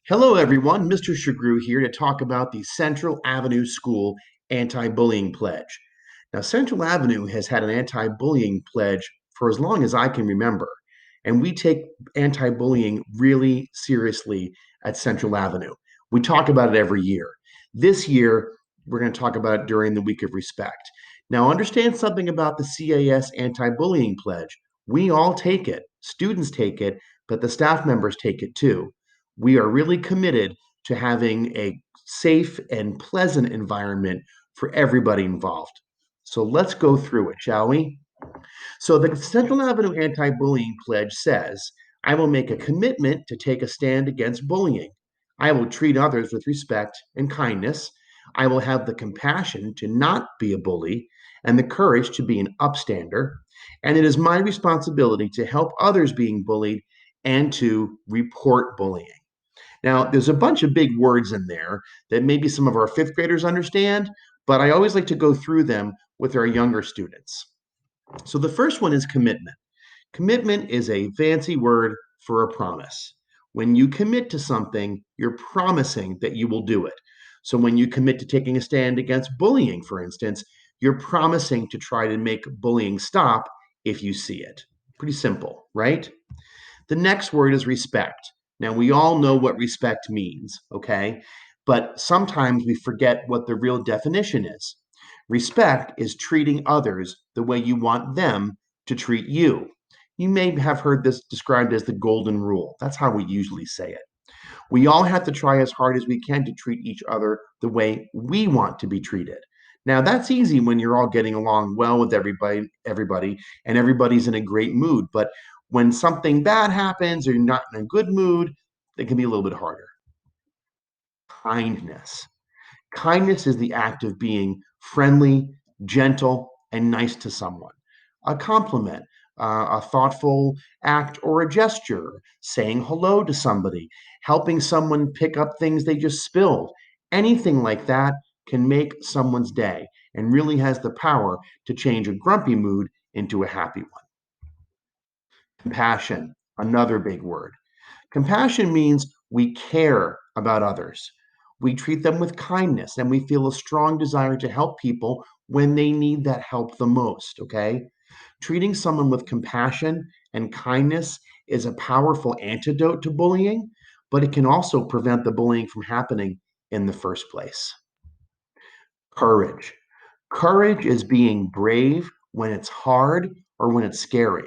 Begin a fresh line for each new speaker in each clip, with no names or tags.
Hello, everyone. Mr. Shagru here to talk about the Central Avenue School Anti-Bullying Pledge. Now, Central Avenue has had an anti-bullying pledge for as long as I can remember, and we take anti-bullying really seriously at Central Avenue. We talk about it every year. This year, we're going to talk about it during the Week of Respect. Now, understand something about the CAS Anti-bullying Pledge. We all take it, students take it, but the staff members take it too. We are really committed to having a safe and pleasant environment for everybody involved. So let's go through it, shall we? So the Central Avenue Anti-bullying Pledge says, I will make a commitment to take a stand against bullying. I will treat others with respect and kindness. I will have the compassion to not be a bully and the courage to be an upstander. And it is my responsibility to help others being bullied and to report bullying. Now, there's a bunch of big words in there that maybe some of our fifth graders understand, but I always like to go through them with our younger students. So the first one is commitment. Commitment is a fancy word for a promise. When you commit to something, you're promising that you will do it. So when you commit to taking a stand against bullying, for instance, you're promising to try to make bullying stop if you see it. Pretty simple, right? The next word is respect. Now, we all know what respect means, okay? But sometimes we forget what the real definition is. Respect is treating others the way you want them to treat you. You may have heard this described as the golden rule. That's how we usually say it. We all have to try as hard as we can to treat each other the way we want to be treated. Now, that's easy when you're all getting along well with everybody, and everybody's in a great mood. But when something bad happens or you're not in a good mood, it can be a little bit harder. Kindness. Kindness is the act of being friendly, gentle, and nice to someone. A compliment, a thoughtful act or a gesture, saying hello to somebody, helping someone pick up things they just spilled. Anything like that can make someone's day and really has the power to change a grumpy mood into a happy one. Compassion, another big word. Compassion means we care about others. We treat them with kindness and we feel a strong desire to help people when they need that help the most, okay? Treating someone with compassion and kindness is a powerful antidote to bullying, but it can also prevent the bullying from happening in the first place. Courage. Courage is being brave when it's hard or when it's scary.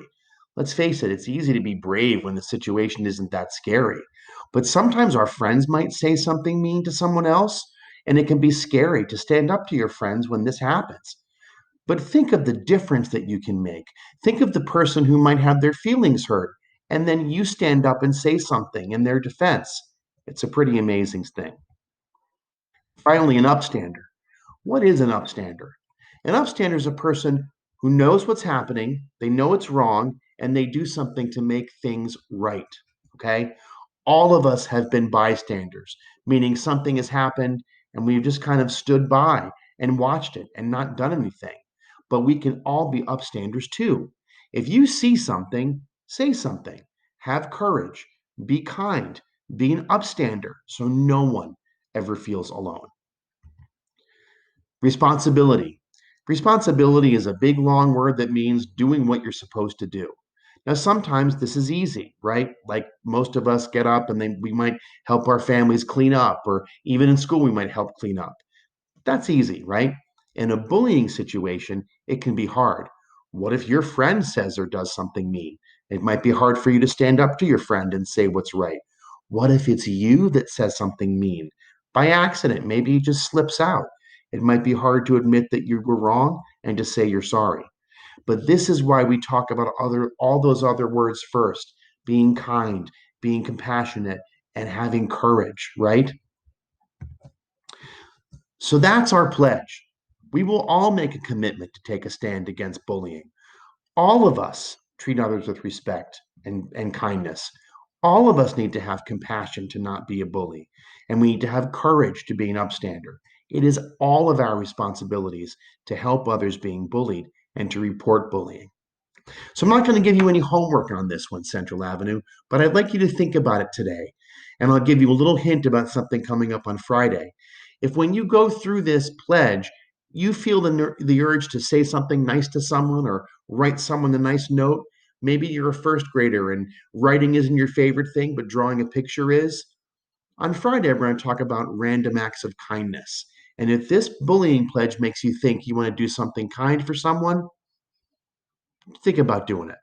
Let's face it, it's easy to be brave when the situation isn't that scary. But sometimes our friends might say something mean to someone else, and it can be scary to stand up to your friends when this happens. But think of the difference that you can make. Think of the person who might have their feelings hurt, and then you stand up and say something in their defense. It's a pretty amazing thing. Finally, an upstander. What is an upstander? An upstander is a person who knows what's happening, they know it's wrong, and they do something to make things right. Okay? All of us have been bystanders, meaning something has happened and we've just kind of stood by and watched it and not done anything. But we can all be upstanders too. If you see something, say something. Have courage. Be kind. Be an upstander so no one ever feels alone. Responsibility. Responsibility is a big, long word that means doing what you're supposed to do. Now, sometimes this is easy, right? Like most of us get up and then we might help our families clean up, or even in school, we might help clean up. That's easy, right? In a bullying situation, it can be hard. What if your friend says or does something mean? It might be hard for you to stand up to your friend and say what's right. What if it's you that says something mean? By accident, maybe it just slips out. It might be hard to admit that you were wrong and to say you're sorry. But this is why we talk about all those other words first: being kind, being compassionate, and having courage, right? So that's our pledge. We will all make a commitment to take a stand against bullying. All of us treat others with respect and kindness. All of us need to have compassion to not be a bully, and we need to have courage to be an upstander. It is all of our responsibilities to help others being bullied and to report bullying. So I'm not going to give you any homework on this one, Central Avenue, but I'd like you to think about it today. And I'll give you a little hint about something coming up on Friday. If when you go through this pledge, you feel the urge to say something nice to someone or write someone a nice note, maybe you're a first grader and writing isn't your favorite thing, but drawing a picture is. On Friday, we're going to talk about random acts of kindness. And if this bullying pledge makes you think you want to do something kind for someone, think about doing it.